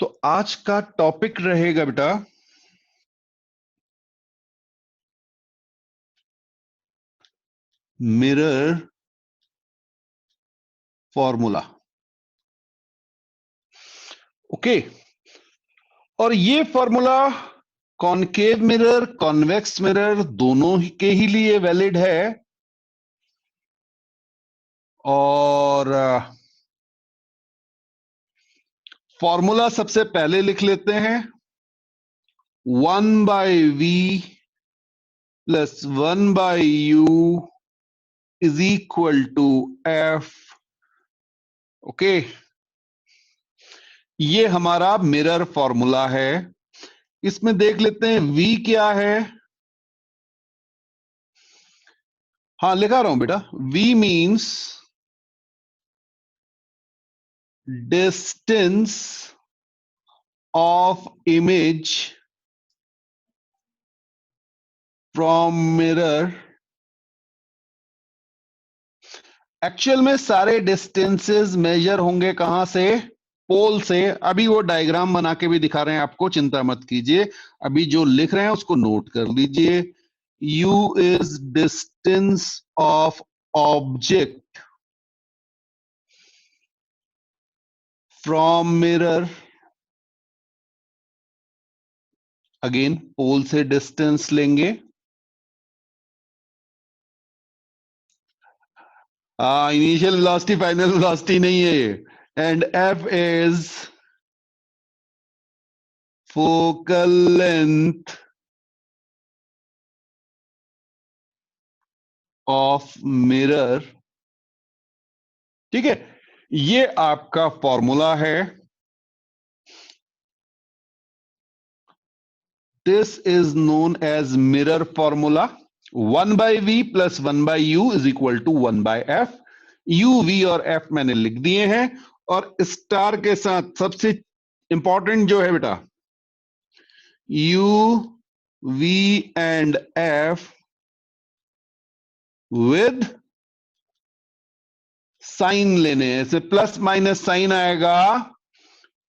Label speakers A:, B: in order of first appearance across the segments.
A: तो आज का टॉपिक रहेगा बेटा मिरर फॉर्मूला। ओके, और ये formula concave mirror convex mirror दोनों के ही लिए वैलिड है। और फॉर्मूला सबसे पहले लिख लेते हैं 1/v plus 1/u is equal to F. Okay, ये हमारा मिरर फॉर्मूला है। इसमें देख लेते हैं v क्या है। हाँ, लिखा रहा हूं बेटा, v means distance of image from mirror. Actual में सारे डिस्टेंसेस मेजर होंगे कहां से? पोल से। अभी वो डायग्राम बना के भी दिखा रहे हैं आपको, चिंता मत कीजिए। अभी जो लिख रहे हैं उसको नोट कर लीजिए। u is distance of object from mirror. Again pole से डिस्टेंस लेंगे। इनिशियल वेलोसिटी फाइनल वेलोसिटी नहीं है ये। And f is focal length of mirror. ठीक है, ये आपका फॉर्मूला है। This is known as mirror formula. 1/v plus 1/u is equal to 1/f। u, v और f मैंने लिख दिए हैं। और स्टार के साथ सबसे इंपॉर्टेंट जो है बेटा, u, v and f with sign लेने हैं। ऐसे प्लस माइनस साइन आएगा।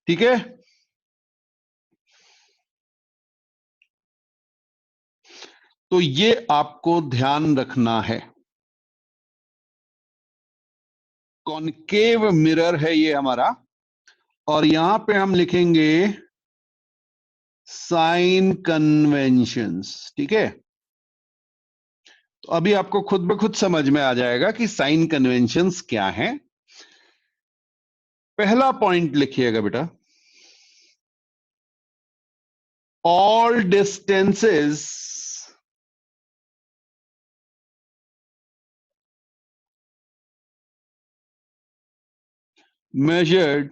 A: ठीक है, तो ये आपको ध्यान रखना है। कॉनकेव मिरर है ये हमारा, और यहां पे हम लिखेंगे साइन कन्वेंशंस। ठीक है, तो अभी आपको खुद ब खुद समझ में आ जाएगा कि साइन कन्वेंशंस क्या हैं। पहला पॉइंट लिखिएगा बेटा, all distances measured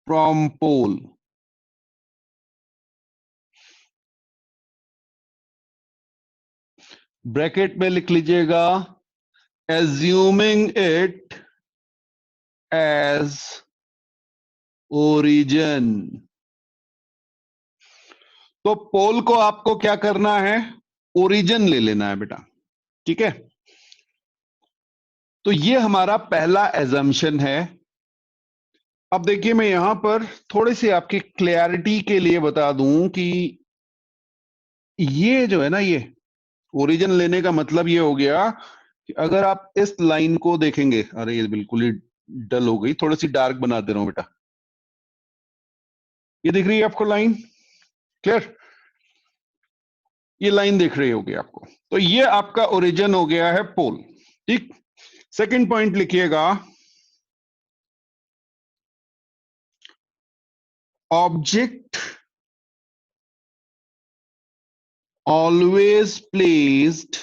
A: from pole bracket में लिख लीजिएगा assuming it as origin। तो पोल को आपको क्या करना है? ओरिजिन ले लेना है बेटा। ठीक है, तो ये हमारा पहला एजम्पशन है। अब देखिए, मैं यहां पर थोड़ी सी आपकी क्लैरिटी के लिए बता दूं कि ये जो है ना, ये ओरिजिन लेने का मतलब ये हो गया कि अगर आप इस लाइन को देखेंगे, अरे ये बिल्कुल ही डल हो गई, थोड़ी सी डार्क बना दे रहा हूं बेटा। ये दिख रही है आपको लाइन? क्लियर? ये लाइन दिख रही होगी आपको। तो ये आपका ओरिजिन हो गया है पोल। ठीक, सेकंड पॉइंट लिखिएगा, object always placed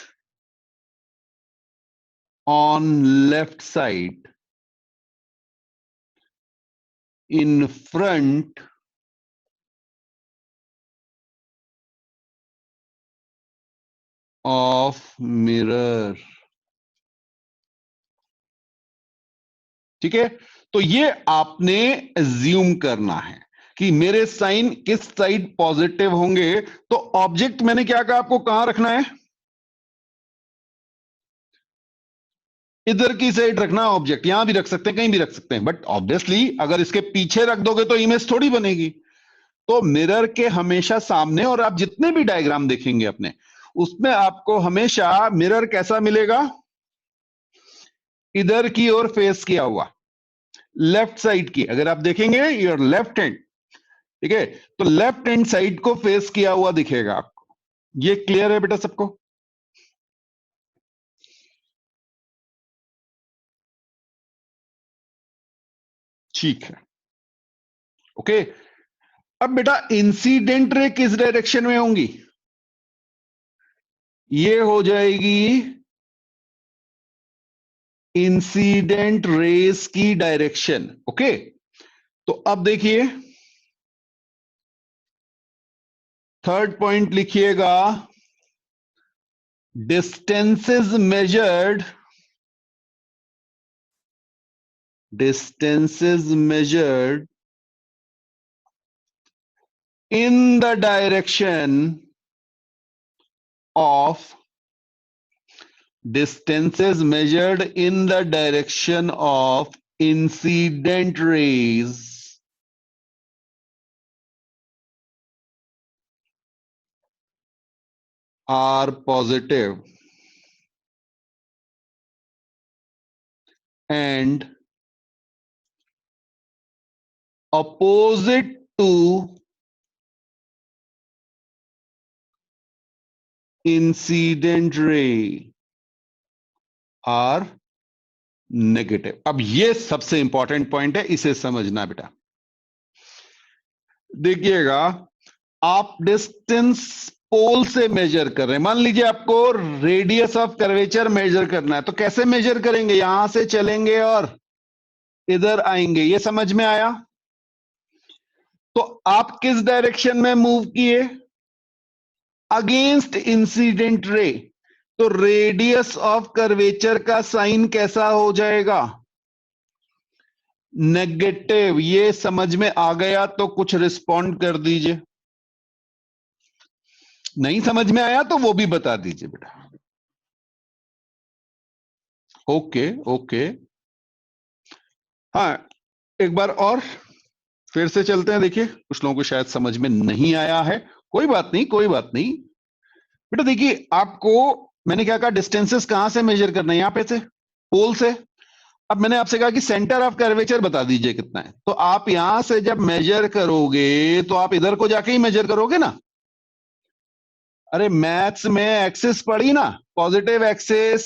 A: on left side in front of mirror। ठीक है, तो ये आपने एज्यूम करना है कि मेरे साइन किस साइड पॉजिटिव होंगे। तो ऑब्जेक्ट मैंने क्या कहा आपको, कहां रखना है? इधर की साइड रखना ऑब्जेक्ट, यहां भी रख सकते हैं, कहीं भी रख सकते हैं, बट ऑब्वियसली अगर इसके पीछे रख दोगे तो इमेज थोड़ी बनेगी। तो मिरर के हमेशा सामने, और आप जितने भी डायग्राम देखेंगे अपने, उसमें आपको हमेशा मिरर कैसा मिलेगा, इधर की ओर फेस किया हुआ, लेफ्ट साइड की। अगर आप देखेंगे योर लेफ्ट हैंड, ठीक है, तो लेफ्ट हैंड साइड को फेस किया हुआ दिखेगा आपको। ये क्लियर है बेटा सबको? ठीक है, ओके। अब बेटा इंसिडेंट रे किस डायरेक्शन में होंगी? ये हो जाएगी इंसिडेंट रेस की डायरेक्शन, ओके। तो अब देखिए, थर्ड पॉइंट लिखिएगा, distances measured, distances measured in the direction of, distances measured in the direction of incident rays are positive and opposite to incident ray are negative. अब ये सबसे important point है, इसे समझना बेटा। देखिएगा, आप डिस्टेंस पोल से मेजर कर रहे हैं, मान लीजिए आपको रेडियस ऑफ कर्वेचर मेजर करना है, तो कैसे मेजर करेंगे? यहां से चलेंगे और इधर आएंगे, ये समझ में आया? तो आप किस डायरेक्शन में मूव किए? Against incident ray. तो रेडियस ऑफ कर्वेचर का साइन कैसा हो जाएगा? नेगेटिव। ये समझ में आ गया तो कुछ रिस्पॉन्ड कर दीजिए, नहीं समझ में आया तो वो भी बता दीजिए बेटा। ओके ओके, हाँ, एक बार और फिर से चलते हैं। देखिए, कुछ लोगों को शायद समझ में नहीं आया है, कोई बात नहीं, कोई बात नहीं बेटा। देखिए, आपको मैंने क्या कहा, डिस्टेंसेस कहां से मेजर करना है? यहां पे से, पोल से। अब मैंने आपसे कहा कि सेंटर ऑफ कर्वेचर बता दीजिए कितना है, तो आप यहां से जब मेजर करोगे तो आप इधर को जाके ही मेजर करोगे ना। अरे मैथ्स में एक्सिस पढ़ी ना, पॉजिटिव एक्सिस,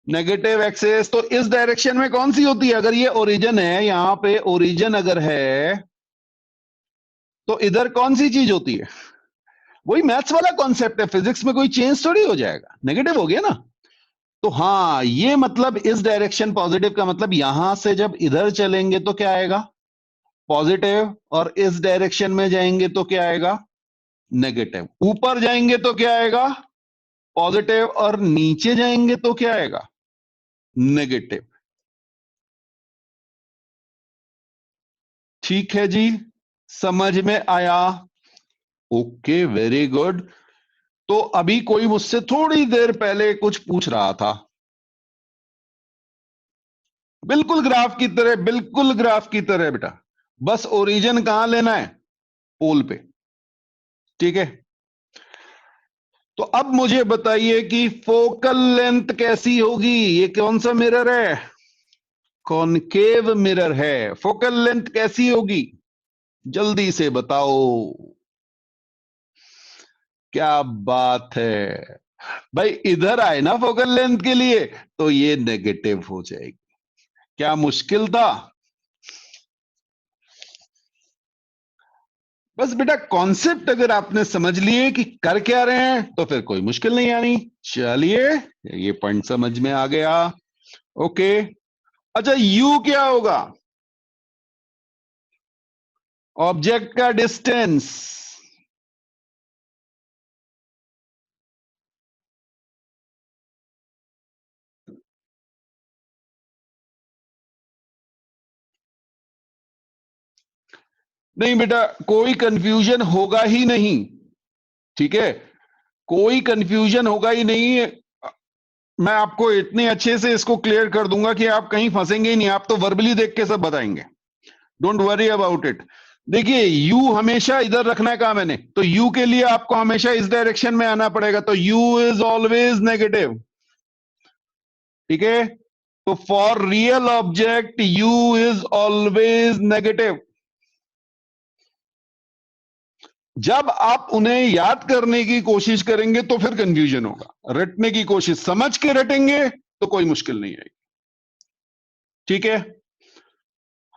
A: नेगेटिव एक्सिस। तो इस डायरेक्शन में कौन सी होती है? अगर ये ओरिजिन है, यहां पे ओरिजिन अगर है, तो इधर कौन सी चीज होती है? वही मैथ्स वाला कॉन्सेप्ट है, फिजिक्स में कोई चेंज थोड़ी हो जाएगा, नेगेटिव हो गया ना। तो हाँ, ये मतलब इस डायरेक्शन पॉजिटिव का मतलब, यहां से जब इधर चलेंगे तो क्या आएगा? पॉजिटिव। और इस डायरेक्शन में जाएंगे तो क्या आएगा? नेगेटिव। ऊपर जाएंगे तो क्या आएगा? पॉजिटिव। और नीचे जाएंगे तो क्या आएगा? नेगेटिव। ठीक है जी, समझ में आया? Okay, very good. तो अभी कोई मुझसे थोड़ी देर पहले कुछ पूछ रहा था, बिल्कुल ग्राफ की तरह, बिल्कुल ग्राफ की तरह बेटा। बस ओरिजिन कहां लेना है? पोल पे, ठीक है। तो अब मुझे बताइए कि फोकल लेंथ कैसी होगी? ये कौन सा मिरर है? कॉनकेव मिरर है। फोकल लेंथ कैसी होगी? जल्दी से बताओ। क्या बात है भाई, इधर आए ना फोकल लेंथ के लिए, तो ये नेगेटिव हो जाएगी। क्या मुश्किल था? बस बेटा, कॉन्सेप्ट अगर आपने समझ लिए कि कर क्या रहे हैं, तो फिर कोई मुश्किल नहीं आनी। चलिए, ये पॉइंट समझ में आ गया। ओके, अच्छा, यू क्या होगा? ऑब्जेक्ट का डिस्टेंस। नहीं बेटा, कोई कंफ्यूजन होगा ही नहीं, ठीक है, कोई कंफ्यूजन होगा ही नहीं। मैं आपको इतने अच्छे से इसको क्लियर कर दूंगा कि आप कहीं फंसेंगे ही नहीं, आप तो वर्बली देख के सब बताएंगे। Don't worry about it. देखिए यू हमेशा इधर रखना है, कहा मैंने, तो यू के लिए आपको हमेशा इस डायरेक्शन में आना पड़ेगा, तो यू इज ऑलवेज नेगेटिव। ठीक है, तो for real object you is always negative. जब आप उन्हें याद करने की कोशिश करेंगे तो फिर कंफ्यूजन होगा, रटने की कोशिश समझ के रटेंगे तो कोई मुश्किल नहीं आएगी। ठीक है,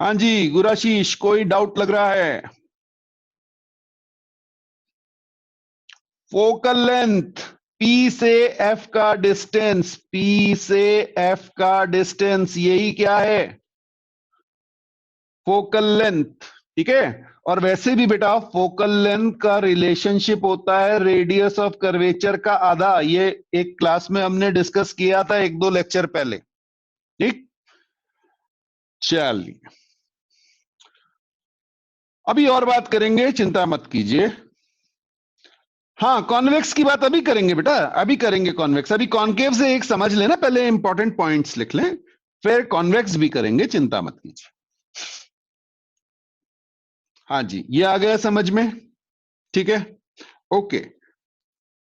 A: हाँ जी गुराशीष, कोई डाउट लग रहा है? फोकल लेंथ, पी से एफ का डिस्टेंस, पी से एफ का डिस्टेंस, यही क्या है? Focal length. ठीक है, और वैसे भी बेटा फोकल लेंथ का रिलेशनशिप होता है रेडियस ऑफ कर्वेचर का आधा। ये एक क्लास में हमने डिस्कस किया था, एक दो लेक्चर पहले। ठीक, चलिए अभी और बात करेंगे, चिंता मत कीजिए। हाँ कॉन्वेक्स की बात अभी करेंगे बेटा, अभी करेंगे कॉन्वेक्स। अभी कॉन्केव से एक समझ लेना, पहले इंपॉर्टेंट पॉइंट्स लिख लें, फिर कॉन्वेक्स भी करेंगे, चिंता मत कीजिए। हाँ जी, ये आ गया समझ में? ठीक है, ओके।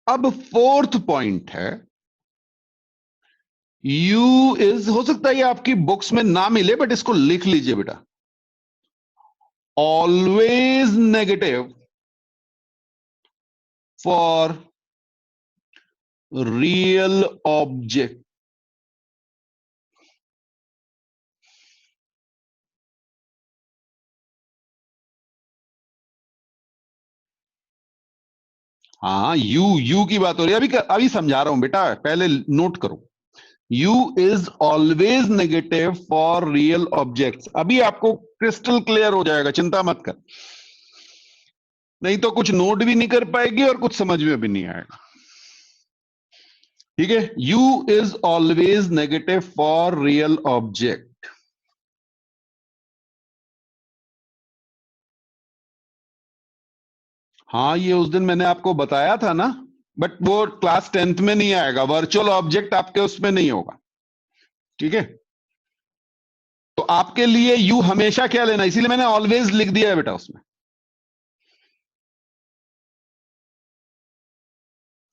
A: अब फोर्थ पॉइंट है, यू इज, हो सकता है ये आपकी बुक्स में ना मिले बट इसको लिख लीजिए बेटा, always negative for real object. हाँ यू, यू की बात हो रही है, अभी समझा रहा हूं बेटा, पहले नोट करो। U is always negative for real objects. अभी आपको क्रिस्टल क्लियर हो जाएगा, चिंता मत कर, नहीं तो कुछ नोट भी नहीं कर पाएगी और कुछ समझ में भी नहीं आएगा। ठीक है, U is always negative for real object. हाँ ये उस दिन मैंने आपको बताया था ना, बट वो क्लास 10th में नहीं आएगा, वर्चुअल ऑब्जेक्ट आपके उसमें नहीं होगा। ठीक है, तो आपके लिए यू हमेशा क्या लेना, इसीलिए मैंने ऑलवेज लिख दिया है बेटा उसमें।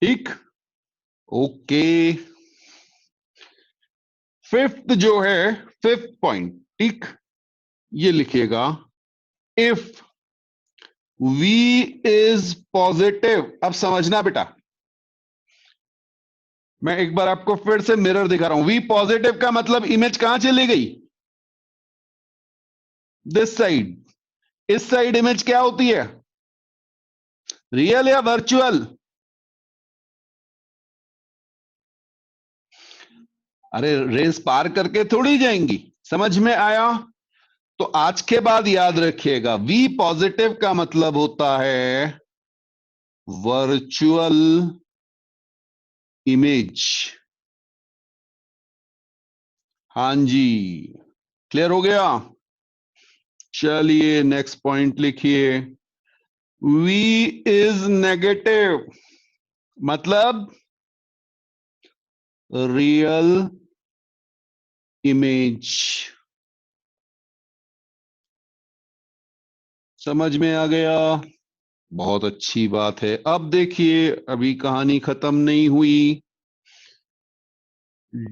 A: ठीक, ओके। फिफ्थ जो है, फिफ्थ पॉइंट, ठीक, ये लिखिएगा, इफ V इज पॉजिटिव। अब समझना बेटा, मैं एक बार आपको फिर से मिरर दिखा रहा हूं। V पॉजिटिव का मतलब इमेज कहां चली गई? This side. इस साइड इमेज क्या होती है, रियल या वर्चुअल? अरे रेस पार करके थोड़ी जाएंगी, समझ में आया? तो आज के बाद याद रखिएगा, V पॉजिटिव का मतलब होता है वर्चुअल इमेज। हाँ जी, क्लियर हो गया? चलिए नेक्स्ट पॉइंट लिखिए, V इज नेगेटिव मतलब रियल इमेज। समझ में आ गया? बहुत अच्छी बात है। अब देखिए, अभी कहानी खत्म नहीं हुई।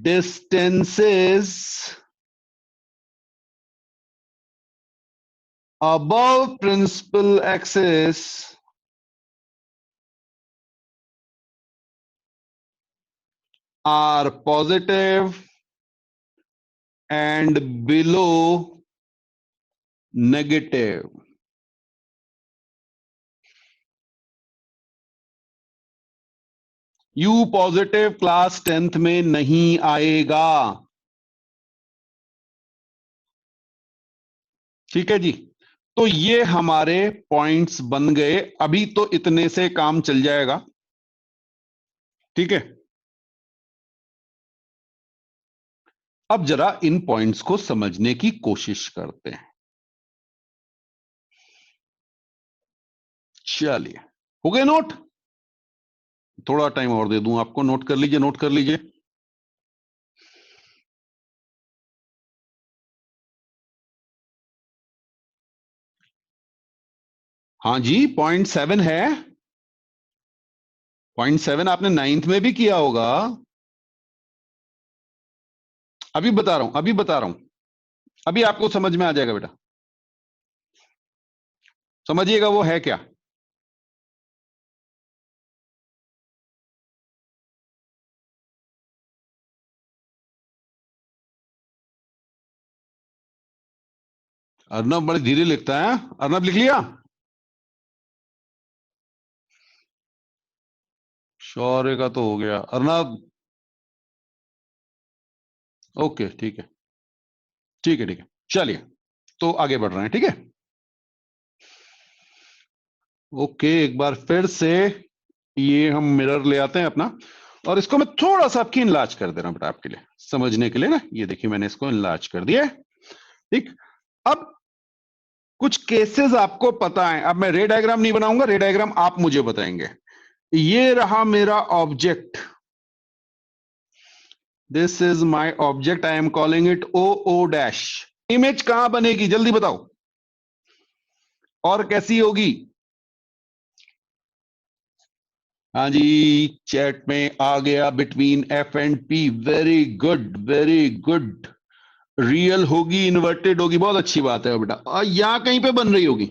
A: Distances above principal axis are positive and below negative। U positive class 10th में नहीं आएगा। ठीक है जी, तो ये हमारे पॉइंट्स बन गए। अभी तो इतने से काम चल जाएगा। ठीक है, अब जरा इन पॉइंट्स को समझने की कोशिश करते हैं। चलिए, हो गए नोट? थोड़ा टाइम और दे दूं आपको, नोट कर लीजिए, नोट कर लीजिए। हाँ जी, 0.7 है। 0.7 आपने 9th में भी किया होगा। अभी बता रहा हूं, अभी बता रहा हूं, अभी आपको समझ में आ जाएगा बेटा। समझिएगा वो है क्या। अर्नब बड़े धीरे लिखता है। अर्नब लिख लिया। शौर्य का तो हो गया। अर्नब। ओके, ठीक है, ठीक है, ठीक है। चलिए, तो आगे बढ़ रहे हैं, ठीक है। ओके, एक बार फिर से ये हम मिरर ले आते हैं अपना, और इसको मैं थोड़ा सा आपकी इनलार्ज कर दे रहा हूं बेटा, आपके लिए समझने के लिए ना। ये देखिए, मैंने इसको इनलार्ज कर दिया है। ठीक। अब कुछ केसेस आपको पता है। अब मैं रे डायग्राम नहीं बनाऊंगा, रे डायग्राम आप मुझे बताएंगे। ये रहा मेरा object, this is my object, I am calling it O O dash. Image कहां बनेगी जल्दी बताओ, और कैसी होगी। हाँ जी, चैट में आ गया, between F and P. Very good, very good. Real होगी, इन्वर्टेड होगी, बहुत अच्छी बात है बेटा। और यहां कहीं पे बन रही होगी,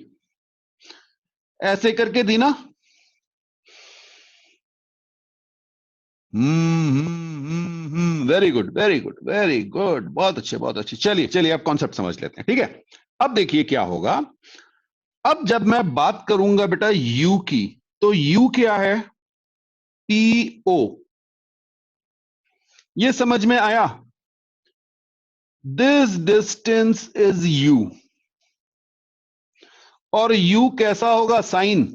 A: ऐसे करके दी ना। Very good, very good, very good, बहुत अच्छे, बहुत अच्छे। चलिए चलिए, अब कॉन्सेप्ट समझ लेते हैं, ठीक है। अब देखिए क्या होगा। अब जब मैं बात करूंगा बेटा यू की, तो यू क्या है, पी ओ। ये समझ में आया। दिस डिस्टेंस इज यू, और यू कैसा होगा, साइन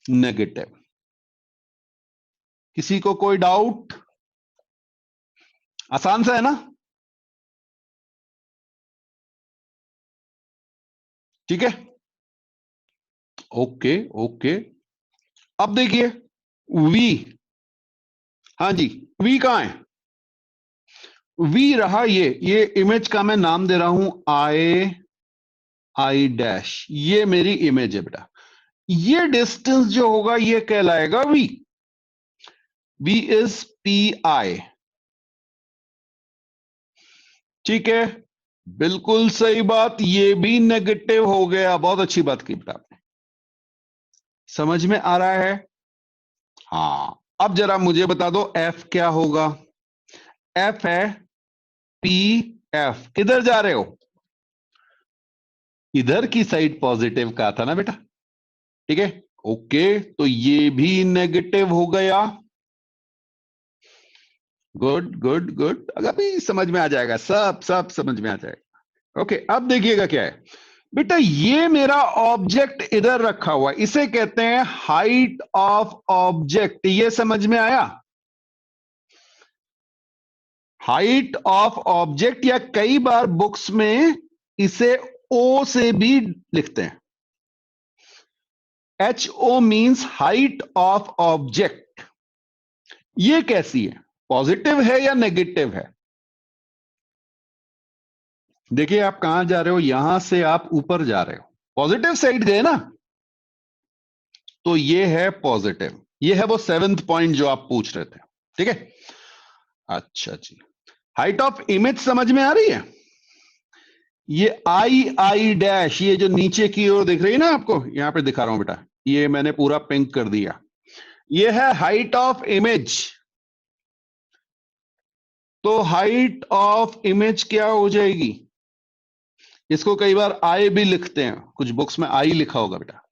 A: नेगेटिव। किसी को कोई डाउट। आसान सा है ना। ठीक है, ओके ओके। अब देखिए वी। हाँ जी, वी कहां है। वी रहा ये इमेज का मैं नाम दे रहा हूं आई, आई डैश। ये मेरी इमेज है बेटा। ये डिस्टेंस जो होगा ये कहलाएगा V. V is P I. ठीक है, बिल्कुल सही बात। ये भी नेगेटिव हो गया, बहुत अच्छी बात की बेटा आपने। समझ में आ रहा है। हाँ, अब जरा मुझे बता दो एफ क्या होगा। एफ है पी एफ। किधर जा रहे हो, इधर की साइड पॉजिटिव का था ना बेटा। ठीक है, ओके, तो ये भी नेगेटिव हो गया। गुड गुड गुड, अगर भी समझ में आ जाएगा, सब सब समझ में आ जाएगा। ओके, अब देखिएगा क्या है बेटा। ये मेरा ऑब्जेक्ट इधर रखा हुआ है, इसे कहते हैं हाइट ऑफ ऑब्जेक्ट। ये समझ में आया। हाइट ऑफ ऑब्जेक्ट, या कई बार बुक्स में इसे ओ से भी लिखते हैं। H O means height of object. ये कैसी है, पॉजिटिव है या नेगेटिव है। देखिए आप कहां जा रहे हो, यहां से आप ऊपर जा रहे हो, पॉजिटिव साइड गए ना, तो ये है पॉजिटिव। ये है वो 7th पॉइंट जो आप पूछ रहे थे। ठीक है, अच्छा जी। हाइट ऑफ इमेज समझ में आ रही है। ये आई आई डैश, ये जो नीचे की ओर दिख रही है ना आपको, यहां पे दिखा रहा हूं बेटा, ये मैंने पूरा पिंक कर दिया। ये है हाइट ऑफ इमेज। तो हाइट ऑफ इमेज क्या हो जाएगी, इसको कई बार आई भी लिखते हैं, कुछ बुक्स में आई लिखा होगा बेटा।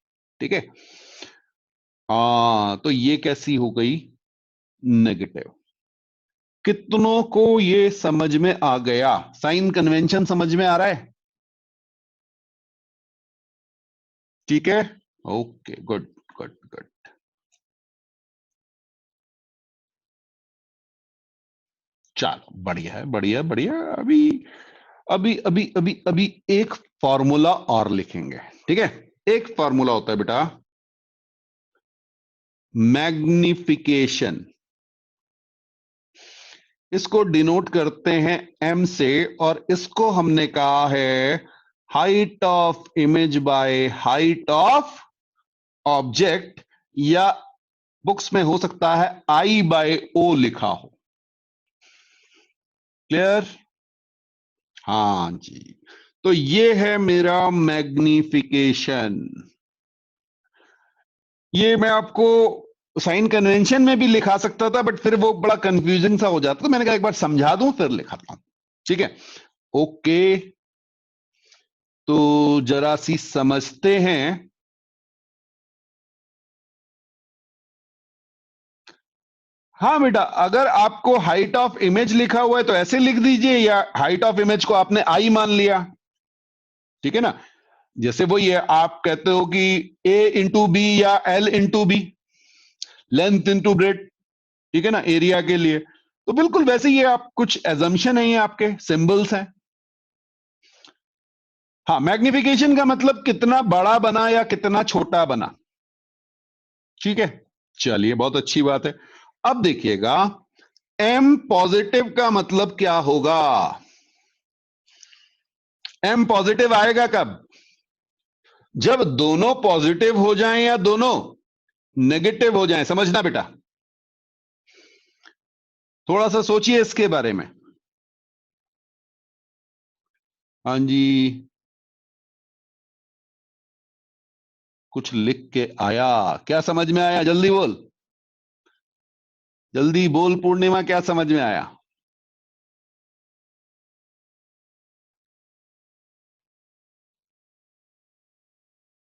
A: ठीक है, हाँ, तो ये कैसी हो गई, नेगेटिव। कितनों को ये समझ में आ गया, साइन कन्वेंशन समझ में आ रहा है। ठीक है, ओके, गुड गुड गुड। चलो, बढ़िया है, बढ़िया बढ़िया। अभी अभी अभी अभी अभी एक फॉर्मूला और लिखेंगे। ठीक है, एक फॉर्मूला होता है बेटा, मैग्निफिकेशन। इसको डिनोट करते हैं एम से, और इसको हमने कहा है height of image by height of object, या बुक्स में हो सकता है आई बाय ओ लिखा हो। क्लियर? हाँ जी। तो ये है मेरा मैग्निफिकेशन। ये मैं आपको साइन कन्वेंशन में भी लिखा सकता था, बट फिर वो बड़ा कंफ्यूजिंग सा हो जाता, तो मैंने कहा एक बार समझा दूं फिर लिखाता हूं। ठीक है, ओके। तो जरा सी समझते हैं। हाँ बेटा, अगर आपको हाइट ऑफ इमेज लिखा हुआ है तो ऐसे लिख दीजिए, या हाइट ऑफ इमेज को आपने आई मान लिया। ठीक है ना? जैसे वो ये आप कहते हो कि ए इंटू बी या L into B, length into breadth, ठीक है ना, एरिया के लिए। तो बिल्कुल वैसे ही आप कुछ एजम्पशन है, ये आपके सिंबल्स हैं। हाँ, मैग्निफिकेशन का मतलब कितना बड़ा बना या कितना छोटा बना। ठीक है, चलिए बहुत अच्छी बात है। अब देखिएगा, एम पॉजिटिव का मतलब क्या होगा? एम पॉजिटिव आएगा कब? जब दोनों पॉजिटिव हो जाएं या दोनों नेगेटिव हो जाएं। समझना बेटा, थोड़ा सा सोचिए इसके बारे में। हाँ जी, कुछ लिख के आया? क्या समझ में आया? जल्दी बोल, जल्दी बोल पूर्णिमा, क्या समझ में आया?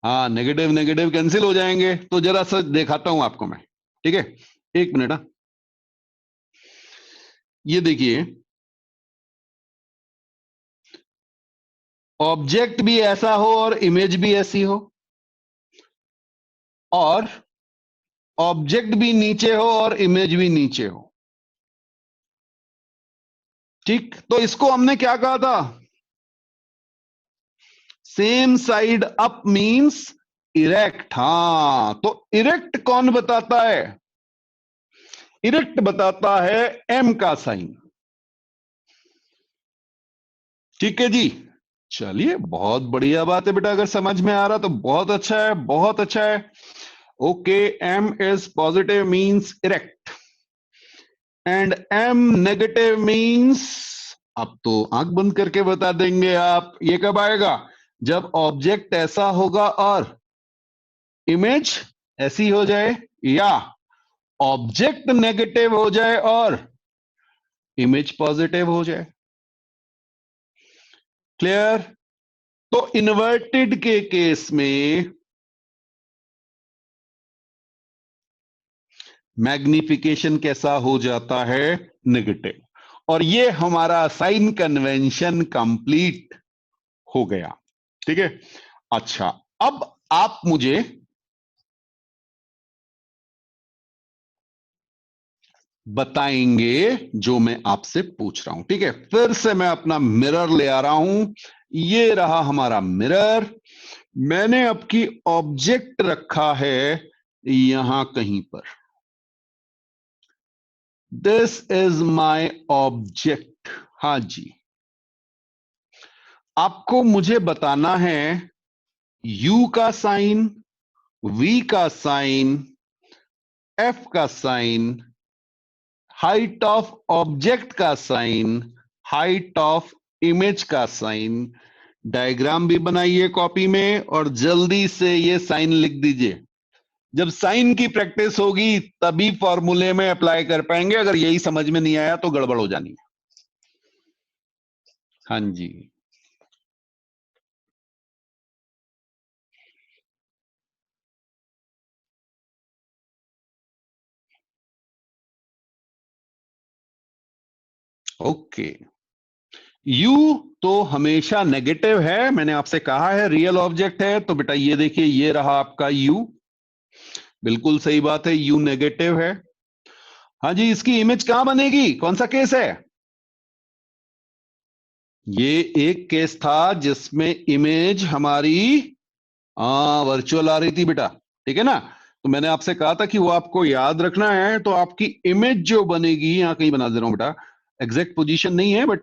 A: हाँ, नेगेटिव नेगेटिव कैंसिल हो जाएंगे, तो जरा सा दिखाता हूं आपको मैं। ठीक है, एक मिनट। हाँ, ये देखिए, ऑब्जेक्ट भी ऐसा हो और इमेज भी ऐसी हो, और ऑब्जेक्ट भी नीचे हो और इमेज भी नीचे हो। ठीक, तो इसको हमने क्या कहा था? Same side up means erect. हाँ, तो इरेक्ट कौन बताता है? इरेक्ट बताता है एम का साइन। ठीक है जी, चलिए बहुत बढ़िया बात है बेटा, अगर समझ में आ रहा तो बहुत अच्छा है, बहुत अच्छा है। Okay, M is positive means erect, and M negative means, अब तो आंख बंद करके बता देंगे आप, ये कब आएगा? जब ऑब्जेक्ट ऐसा होगा और इमेज ऐसी हो जाए, या ऑब्जेक्ट नेगेटिव हो जाए और इमेज पॉजिटिव हो जाए। क्लियर? तो इन्वर्टेड के केस में मैग्निफिकेशन कैसा हो जाता है? नेगेटिव। और ये हमारा साइन कन्वेंशन कंप्लीट हो गया। ठीक है, अच्छा, अब आप मुझे बताएंगे जो मैं आपसे पूछ रहा हूं। ठीक है, फिर से मैं अपना मिरर ले आ रहा हूं। ये रहा हमारा मिरर। मैंने आपकी ऑब्जेक्ट रखा है यहां कहीं पर। This is my object. हाँ जी, आपको मुझे बताना है U का साइन, V का साइन, F का साइन, हाइट ऑफ ऑब्जेक्ट का साइन, हाइट ऑफ इमेज का साइन। डायग्राम भी बनाइए कॉपी में, और जल्दी से ये साइन लिख दीजिए। जब साइन की प्रैक्टिस होगी तभी फॉर्मूले में अप्लाई कर पाएंगे, अगर यही समझ में नहीं आया तो गड़बड़ हो जानी है। हाँ जी, ओके। यू तो हमेशा नेगेटिव है, मैंने आपसे कहा है रियल ऑब्जेक्ट है, तो बेटा ये देखिए, ये रहा आपका यू। बिल्कुल सही बात है, यू नेगेटिव है। हाँ जी, इसकी इमेज कहां बनेगी? कौन सा केस है? ये एक केस था जिसमें इमेज हमारी वर्चुअल आ रही थी बेटा। ठीक है ना? तो मैंने आपसे कहा था कि वो आपको याद रखना है, तो आपकी इमेज जो बनेगी, यहां कहीं बना दे रहा हूं बेटा, एग्जैक्ट पोजीशन नहीं है बट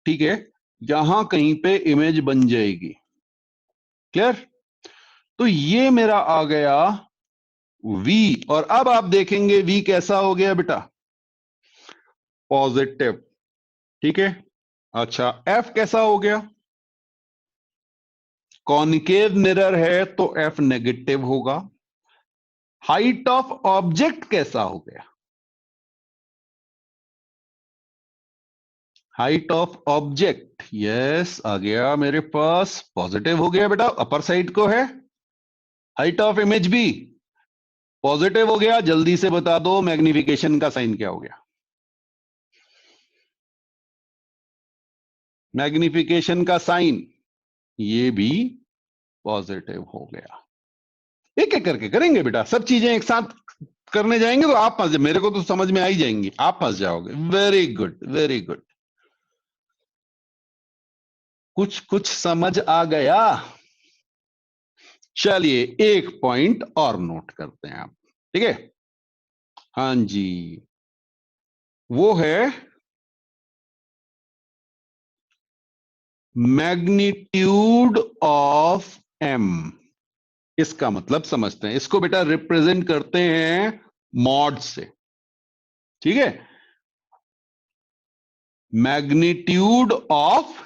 A: ठीक है, यहां कहीं पे इमेज बन जाएगी। क्लियर? तो ये मेरा आ गया V, और अब आप देखेंगे V कैसा हो गया बेटा? पॉजिटिव। ठीक है, अच्छा F कैसा हो गया? कॉन्केव मिरर है तो F नेगेटिव होगा। हाइट ऑफ ऑब्जेक्ट कैसा हो गया? हाइट ऑफ ऑब्जेक्ट, यस आ गया मेरे पास, पॉजिटिव हो गया बेटा, अपर साइड को है। हाइट ऑफ इमेज भी पॉजिटिव हो गया। जल्दी से बता दो मैग्निफिकेशन का साइन क्या हो गया? मैग्निफिकेशन का साइन ये भी पॉजिटिव हो गया। एक एक करके करेंगे बेटा, सब चीजें एक साथ करने जाएंगे तो आप फंस जाए, मेरे को तो समझ में आ ही जाएंगी, आप फंस जाओगे। Very good, very good. कुछ कुछ समझ आ गया। चलिए एक पॉइंट और नोट करते हैं आप, ठीक है? हाँ जी, वो है मैग्नीट्यूड ऑफ एम। इसका मतलब समझते हैं, इसको बेटा रिप्रेजेंट करते हैं मॉड से, ठीक है? मैग्नीट्यूड ऑफ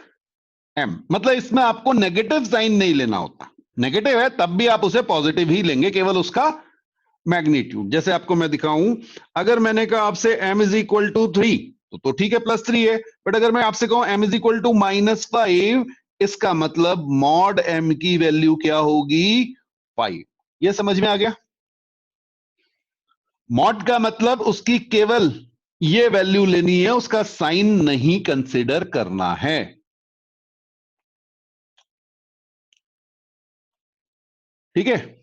A: एम मतलब इसमें आपको नेगेटिव साइन नहीं लेना होता। नेगेटिव है तब भी आप उसे पॉजिटिव ही लेंगे, केवल उसका मैग्नीट्यूड। जैसे आपको मैं दिखाऊं, अगर मैंने कहा आपसे m इज इक्वल टू 3 तो ठीक है, +3 है। बट अगर मैं आपसे कहूं m इज इक्वल टू -5, इसका मतलब मॉड m की वैल्यू क्या होगी? 5। ये समझ में आ गया? मॉड का मतलब उसकी केवल ये वैल्यू लेनी है, उसका साइन नहीं कंसिडर करना है। ठीक है?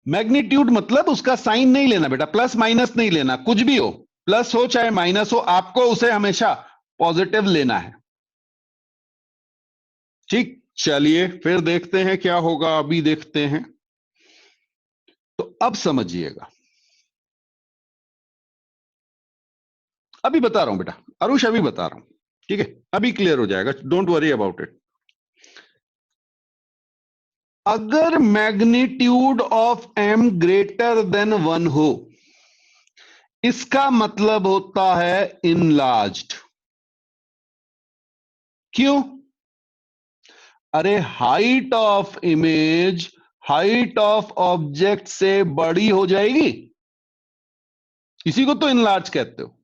A: मैग्नीट्यूड मतलब उसका साइन नहीं लेना बेटा, प्लस माइनस नहीं लेना, कुछ भी हो, प्लस हो चाहे माइनस हो, आपको उसे हमेशा पॉजिटिव लेना है। ठीक, चलिए फिर देखते हैं क्या होगा, अभी देखते हैं। तो अब समझिएगा, अभी बता रहा हूं बेटा, अरुष अभी बता रहा हूं, ठीक है? अभी क्लियर हो जाएगा, डोंट वरी अबाउट इट। अगर magnitude of m greater than 1 हो, इसका मतलब होता है इनलार्ज्ड। क्यों? अरे height of image height of object से बड़ी हो जाएगी, इसी को तो इनलार्ज कहते हो।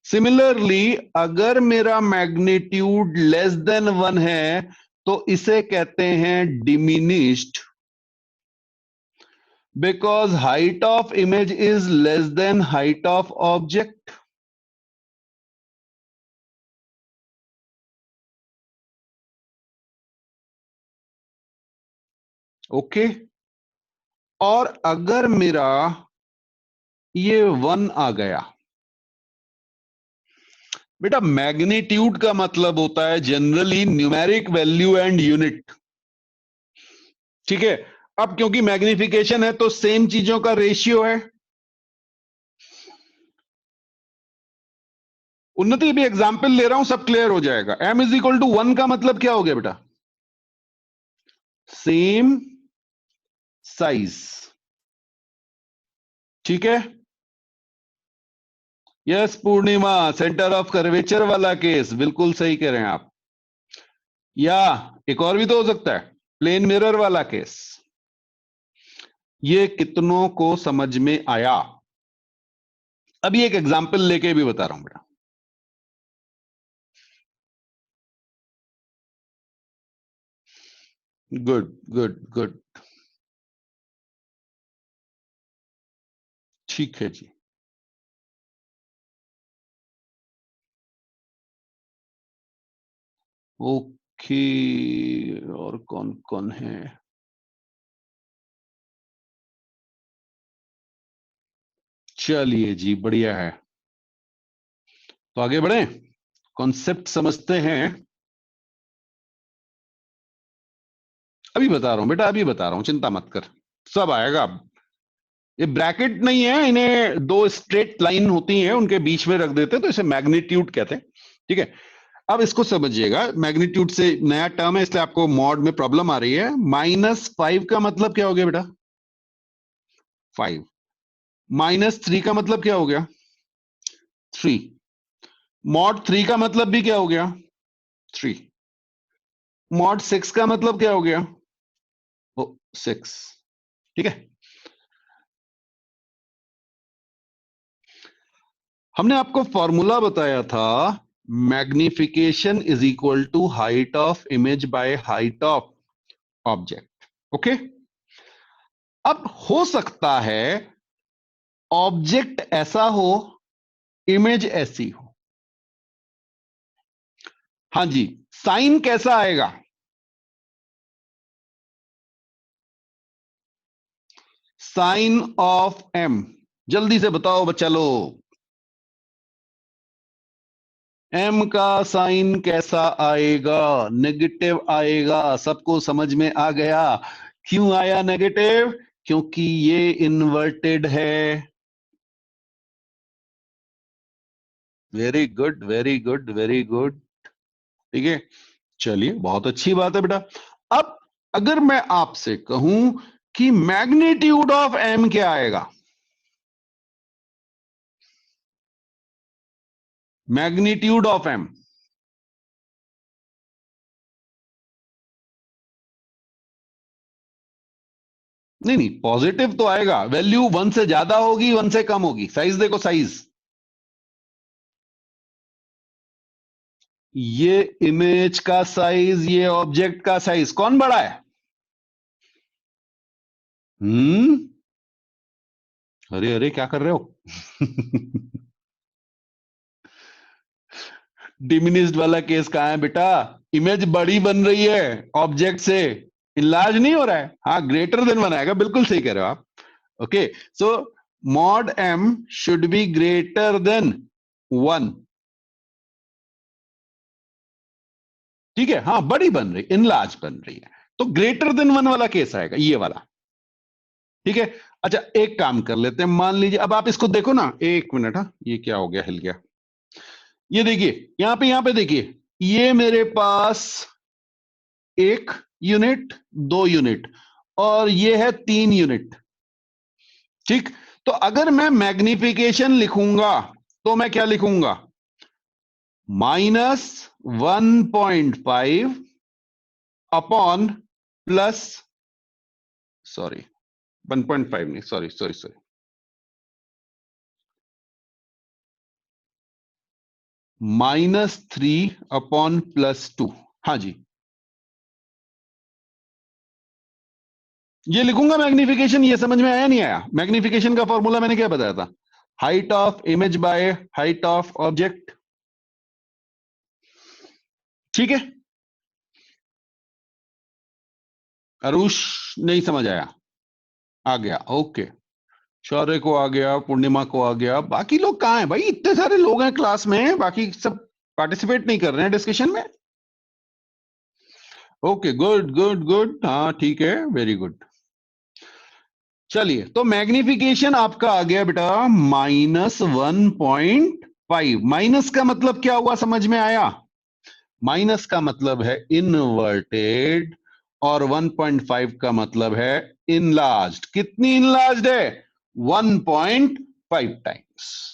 A: सिमिलरली अगर मेरा मैग्नीट्यूड लेस देन 1 है तो इसे कहते हैं diminished, because height of image is less than height of object. Okay, और अगर मेरा ये 1 आ गया, बेटा मैग्नीट्यूड का मतलब होता है generally numeric value and unit, ठीक है? अब क्योंकि मैग्निफिकेशन है तो सेम चीजों का रेशियो है। उन्नति भी एग्जाम्पल ले रहा हूं, सब क्लियर हो जाएगा। m इज इक्वल टू 1 का मतलब क्या हो गया बेटा? सेम साइज, ठीक है? Yes Purnima, centre of curvature वाला केस, बिल्कुल सही कह रहे हैं आप। या एक और भी तो हो सकता है, प्लेन मिरर वाला केस। ये कितनों को समझ में आया? अभी एक एग्जाम्पल लेके भी बता रहा हूं बेटा। गुड गुड गुड, ठीक है जी। ओके, और कौन कौन है? चलिए जी, बढ़िया है। तो आगे बढ़े, कॉन्सेप्ट समझते हैं। अभी बता रहा हूं बेटा, अभी बता रहा हूं, चिंता मत कर, सब आएगा अब। ये ब्रैकेट नहीं है, इन्हें दो स्ट्रेट लाइन होती हैं उनके बीच में रख देते हैं तो इसे मैग्नीट्यूड कहते हैं, ठीक है? अब इसको समझिएगा, मैग्नीट्यूड से नया टर्म है इसलिए आपको मॉड में प्रॉब्लम आ रही है। -5 का मतलब क्या हो गया बेटा? 5। -3 का मतलब क्या हो गया? 3। मॉड 3 का मतलब भी क्या हो गया? 3। मॉड 6 का मतलब क्या हो गया? ओ 6। ठीक है। हमने आपको फॉर्मूला बताया था, magnification is equal to height of image by height of object. Okay. अब हो सकता है ऑब्जेक्ट ऐसा हो, इमेज ऐसी हो। हाँ जी, साइन कैसा आएगा? साइन ऑफ एम, जल्दी से बताओ बच्चा लोग। एम का साइन कैसा आएगा? नेगेटिव आएगा। सबको समझ में आ गया? क्यों आया नेगेटिव? क्योंकि ये इन्वर्टेड है। Very good, very good, very good. ठीक है, चलिए बहुत अच्छी बात है बेटा। अब अगर मैं आपसे कहूं कि मैग्नीट्यूड ऑफ एम क्या आएगा? Magnitude of M. नहीं नहीं, पॉजिटिव तो आएगा। वैल्यू 1 से ज्यादा होगी, 1 से कम होगी। साइज देखो, साइज। ये इमेज का साइज, ये ऑब्जेक्ट का साइज, कौन बड़ा है? हम्म। अरे अरे, क्या कर रहे हो? डिमिनिस्ड वाला केस कहां है बेटा? इमेज बड़ी बन रही है ऑब्जेक्ट से, इनलार्ज नहीं हो रहा है। हाँ, ग्रेटर देन बनाएगा, बिल्कुल सही कह रहे हो आप। Okay, so mod M should be greater than 1। ठीक है, हाँ, बड़ी बन रही, इनलार्ज बन रही है, तो ग्रेटर देन 1 वाला केस आएगा, ये वाला। ठीक है। अच्छा, एक काम कर लेते हैं, मान लीजिए, अब आप इसको देखो ना, एक मिनट। हाँ, ये क्या हो गया, हिल गया। ये देखिए, यहां पे देखिए, ये मेरे पास 1 यूनिट, 2 यूनिट, और ये है 3 यूनिट। ठीक। तो अगर मैं मैग्निफिकेशन लिखूंगा तो मैं क्या लिखूंगा? -1.5 अपॉन प्लस, सॉरी, 1.5 नहीं, सॉरी सॉरी सॉरी, -3 अपॉन +2। हाँ जी, ये लिखूंगा मैग्निफिकेशन। ये समझ में आया नहीं आया? मैग्निफिकेशन का फॉर्मूला मैंने क्या बताया था? Height of image by height of object. ठीक है। अरुष, नहीं समझ आया? आ गया, ओके। शौर्य को आ गया, पूर्णिमा को आ गया। बाकी लोग कहाँ हैं भाई? इतने सारे लोग हैं क्लास में, बाकी सब पार्टिसिपेट नहीं कर रहे हैं डिस्कशन में। ओके, गुड गुड गुड, हाँ ठीक है, वेरी गुड। चलिए, तो मैग्निफिकेशन आपका आ गया बेटा -1.5। माइनस का मतलब क्या हुआ, समझ में आया? माइनस का मतलब है इनवर्टेड, और 1.5 का मतलब है इनलार्ज्ड। कितनी इनलार्ज्ड है? 1.5 टाइम्स।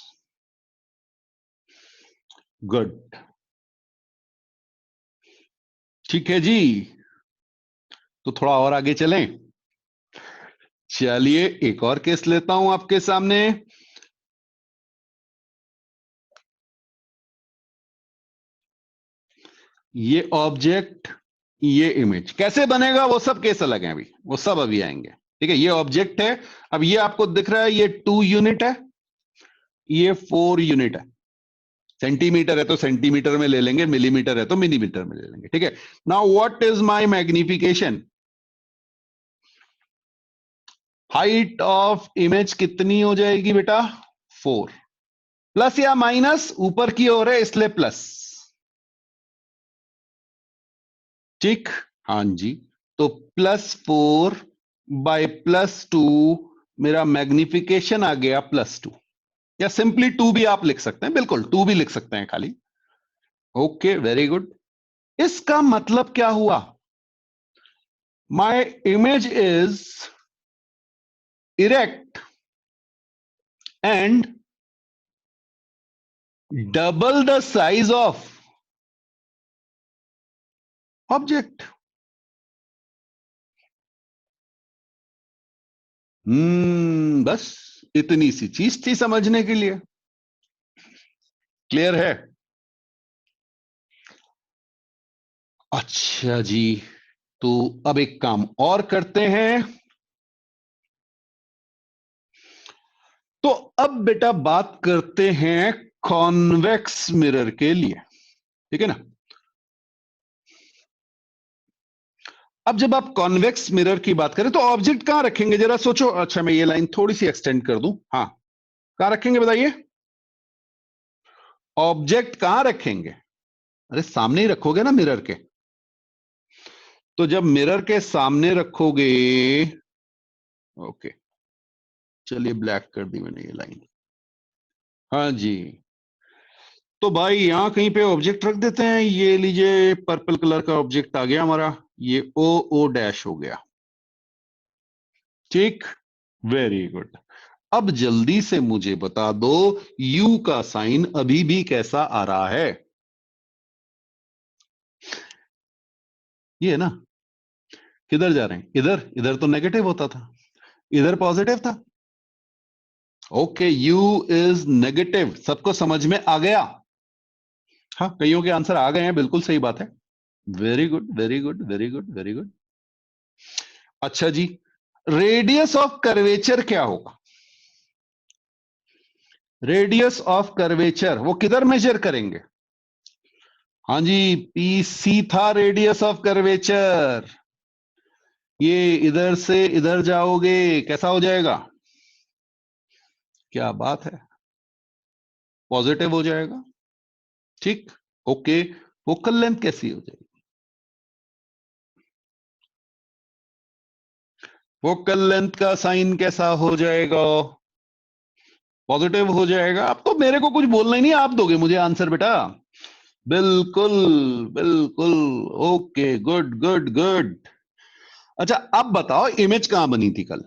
A: गुड। ठीक है जी, तो थोड़ा और आगे चलें। चलिए, एक और केस लेता हूं आपके सामने। ये ऑब्जेक्ट, ये इमेज कैसे बनेगा, वो सब केस अलग हैं, अभी वो सब अभी आएंगे। ठीक है, ये ऑब्जेक्ट है। अब ये आपको दिख रहा है, ये 2 यूनिट है, ये 4 यूनिट है। सेंटीमीटर है तो सेंटीमीटर में ले लेंगे, मिलीमीटर है तो मिलीमीटर में ले लेंगे। ठीक है। Now what is my magnification? Height of image कितनी हो जाएगी बेटा? 4। प्लस या माइनस, ऊपर की ओर है इसलिए प्लस। ठीक। हाँ जी, तो +4/+2, मेरा मैग्निफिकेशन आ गया +2। या सिंपली 2 भी आप लिख सकते हैं, बिल्कुल 2 भी लिख सकते हैं खाली। Okay, very good. इसका मतलब क्या हुआ? My image is erect and double the size of object. बस इतनी सी चीज थी समझने के लिए। क्लियर है? अच्छा जी, तो अब एक काम और करते हैं। तो अब बेटा बात करते हैं कॉन्वेक्स मिरर के लिए, ठीक है ना। अब जब आप कॉन्वेक्स मिरर की बात करें तो ऑब्जेक्ट कहां रखेंगे जरा सोचो। अच्छा, मैं ये लाइन थोड़ी सी एक्सटेंड कर दूं। हाँ, कहां रखेंगे बताइए? ऑब्जेक्ट कहां रखेंगे? अरे सामने ही रखोगे ना मिरर के। तो जब मिरर के सामने रखोगे, ओके, चलिए ब्लैक कर दी मैंने ये लाइन। हाँ जी, तो भाई यहां कहीं पे ऑब्जेक्ट रख देते हैं। ये लीजिए, पर्पल कलर का ऑब्जेक्ट आ गया हमारा, ये ओ ओ डैश हो गया। ठीक, वेरी गुड। अब जल्दी से मुझे बता दो, यू का साइन अभी भी कैसा आ रहा है? ये है ना। किधर जा रहे हैं? इधर। इधर तो नेगेटिव होता था, इधर पॉजिटिव था। Okay, you is negative. सबको समझ में आ गया? हाँ, कईयों के आंसर आ गए हैं, बिल्कुल सही बात है। Very good, very good, very good, very good. अच्छा जी, रेडियस ऑफ कर्वेचर क्या होगा? रेडियस ऑफ कर्वेचर वो किधर मेजर करेंगे? हाँ जी, पीसी था रेडियस ऑफ कर्वेचर। ये इधर से इधर जाओगे कैसा हो जाएगा? क्या बात है, पॉजिटिव हो जाएगा। ठीक, ओके। फोकल लेंथ कैसी हो जाएगी? फोकल लेंथ का साइन कैसा हो जाएगा? पॉजिटिव हो जाएगा। अब तो मेरे को कुछ बोलना ही नहीं, आप दोगे मुझे आंसर बेटा। बिल्कुल, बिल्कुल। Okay, good good good. अच्छा, अब बताओ इमेज कहां बनी थी कल?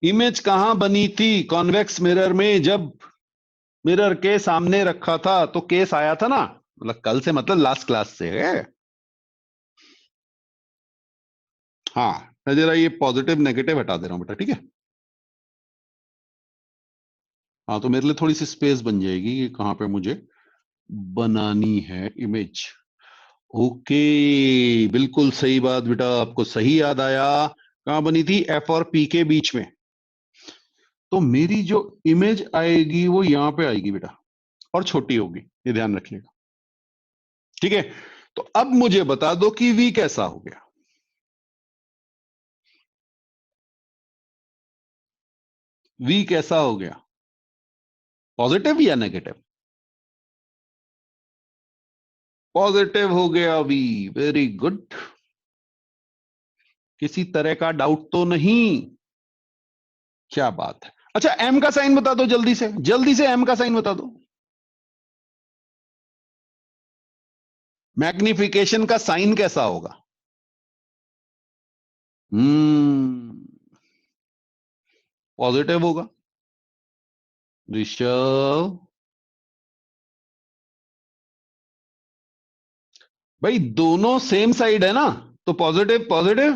A: इमेज कहां बनी थी कॉन्वेक्स मिरर में? जब मिरर के सामने रखा था तो केस आया था ना। मतलब कल से मतलब लास्ट क्लास से है। हाँ, मैं जरा ये पॉजिटिव नेगेटिव हटा दे रहा हूं बेटा, ठीक है। हाँ, तो मेरे लिए थोड़ी सी स्पेस बन जाएगी कि कहां पे मुझे बनानी है इमेज। ओके, बिल्कुल सही बात बेटा, आपको सही याद आया। कहां बनी थी? एफ और पी के बीच में। तो मेरी जो इमेज आएगी वो यहां पे आएगी बेटा, और छोटी होगी, ये ध्यान रखिएगा। ठीक है, तो अब मुझे बता दो कि वी कैसा हो गया? वी कैसा हो गया? पॉजिटिव या नेगेटिव? पॉजिटिव हो गया वी। Very good. किसी तरह का डाउट तो नहीं? क्या बात है। अच्छा, एम का साइन बता दो जल्दी से, जल्दी से एम का साइन बता दो। मैग्निफिकेशन का साइन कैसा होगा? पॉजिटिव होगा। ऋषभ, भाई दोनों सेम साइड है ना, तो पॉजिटिव पॉजिटिव।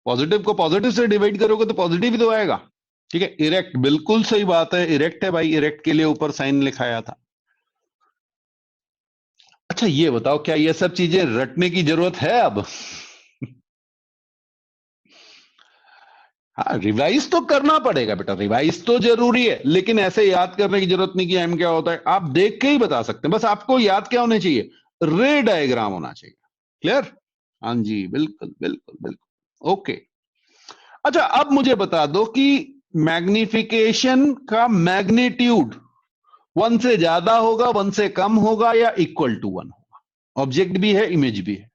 A: पॉजिटिव को पॉजिटिव से डिवाइड करोगे तो पॉजिटिव ही तो आएगा। ठीक है, इरेक्ट, बिल्कुल सही बात है, इरेक्ट है भाई, इरेक्ट के लिए ऊपर साइन लिखाया था। अच्छा ये बताओ, क्या ये सब चीजें रटने की जरूरत है अब? हाँ, रिवाइज तो करना पड़ेगा बेटा, रिवाइज तो जरूरी है, लेकिन ऐसे याद करने की जरूरत नहीं कि एम क्या होता है, आप देख के ही बता सकते हैं। बस आपको याद क्या होने चाहिए? रे डायग्राम होना चाहिए। क्लियर? हाँ जी, बिल्कुल बिल्कुल बिल्कुल, ओके। अच्छा, अब मुझे बता दो कि मैग्निफिकेशन का मैग्नीट्यूड वन से ज्यादा होगा, वन से कम होगा, या इक्वल टू वन होगा? ऑब्जेक्ट भी है, इमेज भी है।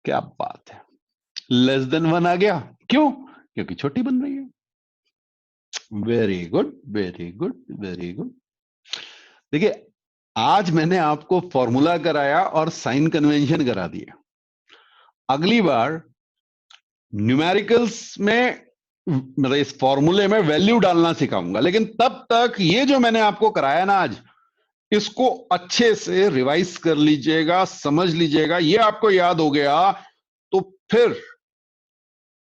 A: क्या बात है। लेस देन 1 आ गया, क्यों? क्योंकि छोटी बन रही है। Very good, very good, very good. देखिए, आज मैंने आपको फॉर्मूला कराया और साइन कन्वेंशन करा दिया। अगली बार न्यूमेरिकल्स में मतलब इस फॉर्मूले में वैल्यू डालना सिखाऊंगा, लेकिन तब तक ये जो मैंने आपको कराया ना आज, इसको अच्छे से रिवाइज कर लीजिएगा, समझ लीजिएगा। ये आपको याद हो गया तो फिर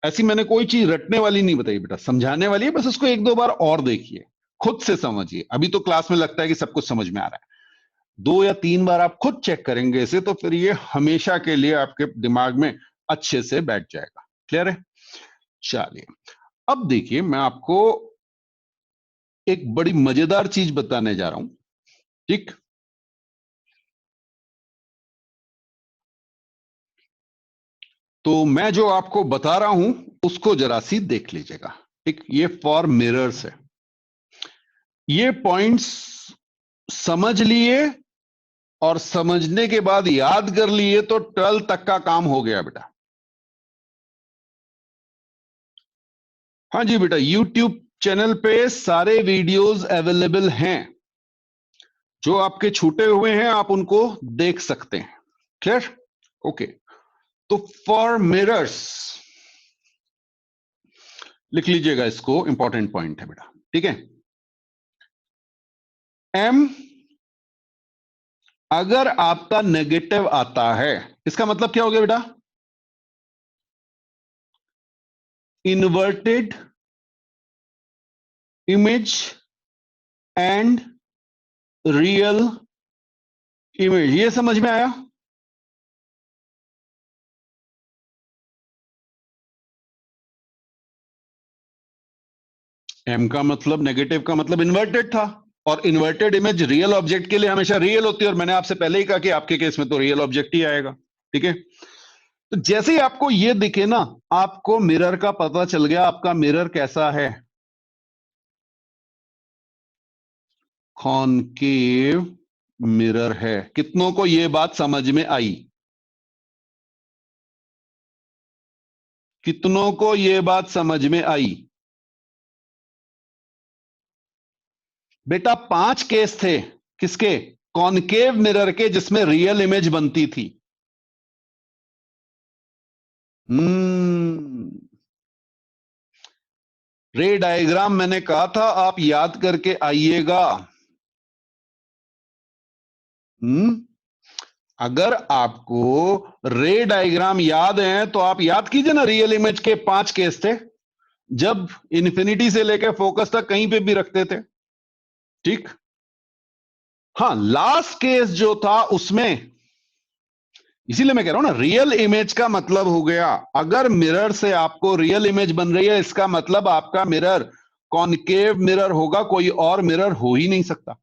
A: ऐसी मैंने कोई चीज रटने वाली नहीं बताई बेटा, समझाने वाली है। बस उसको एक दो बार और देखिए, खुद से समझिए। अभी तो क्लास में लगता है कि सब कुछ समझ में आ रहा है, 2 या 3 बार आप खुद चेक करेंगे इसे, तो फिर ये हमेशा के लिए आपके दिमाग में अच्छे से बैठ जाएगा। क्लियर है? चलिए, अब देखिए, मैं आपको एक बड़ी मजेदार चीज बताने जा रहा हूं। ठीक, तो मैं जो आपको बता रहा हूं उसको जरा सी देख लीजिएगा। ठीक, ये फॉर मिरर्स है। ये पॉइंट्स समझ लिए और समझने के बाद याद कर लिए तो 12 तक का काम हो गया बेटा। हाँ जी बेटा, YouTube चैनल पे सारे वीडियोस अवेलेबल हैं। जो आपके छूटे हुए हैं आप उनको देख सकते हैं। क्लियर? ओके, तो फॉर मिरर्स लिख लीजिएगा, इसको इंपॉर्टेंट पॉइंट है बेटा। ठीक है, एम अगर आपका नेगेटिव आता है, इसका मतलब क्या हो गया बेटा? Inverted image and real image, ये समझ में आया? एम का मतलब, नेगेटिव का मतलब इन्वर्टेड था, और इन्वर्टेड इमेज रियल ऑब्जेक्ट के लिए हमेशा रियल होती है, और मैंने आपसे पहले ही कहा कि आपके केस में तो रियल ऑब्जेक्ट ही आएगा। ठीक है, तो जैसे ही आपको ये दिखे ना, आपको मिरर का पता चल गया आपका मिरर कैसा है। कॉनकेव मिरर है। कितनों को ये बात समझ में आई? कितनों को ये बात समझ में आई? बेटा 5 केस थे, किसके? कॉनकेव मिरर के, जिसमें रियल इमेज बनती थी। हम्म, रे डायग्राम मैंने कहा था आप याद करके आइएगा। हम्म, अगर आपको रे डायग्राम याद है तो आप याद कीजिए ना, रियल इमेज के 5 केस थे, जब इन्फिनिटी से लेकर फोकस तक कहीं पे भी रखते थे। ठीक, हाँ, लास्ट केस जो था उसमें, इसीलिए मैं कह रहा हूं ना, रियल इमेज का मतलब हो गया, अगर मिरर से आपको रियल इमेज बन रही है, इसका मतलब आपका मिरर कॉनकेव मिरर होगा, कोई और मिरर हो ही नहीं सकता।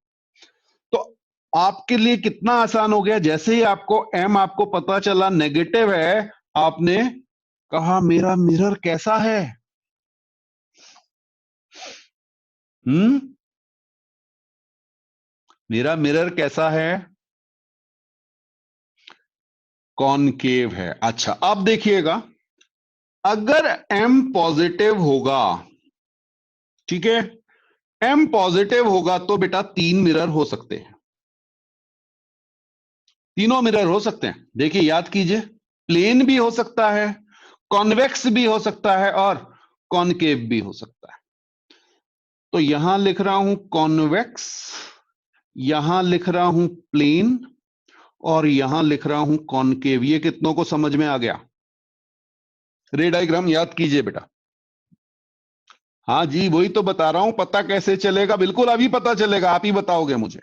A: तो आपके लिए कितना आसान हो गया, जैसे ही आपको एम आपको पता चला नेगेटिव है, आपने कहा मेरा मिरर कैसा है? हम्म, मेरा मिरर कैसा है? कॉनकेव है। अच्छा, अब देखिएगा, अगर एम पॉजिटिव होगा, ठीक है, एम पॉजिटिव होगा तो बेटा 3 मिरर हो सकते हैं। तीनों मिरर हो सकते हैं। देखिए, याद कीजिए, प्लेन भी हो सकता है, कॉन्वेक्स भी हो सकता है, और कॉनकेव भी हो सकता है। तो यहां लिख रहा हूं कॉन्वेक्स, यहां लिख रहा हूं प्लेन, और यहां लिख रहा हूं कॉनकेव। ये कितनों को समझ में आ गया? रे डायग्राम याद कीजिए बेटा। हाँ जी, वही तो बता रहा हूं, पता कैसे चलेगा? बिल्कुल अभी पता चलेगा, आप ही बताओगे मुझे।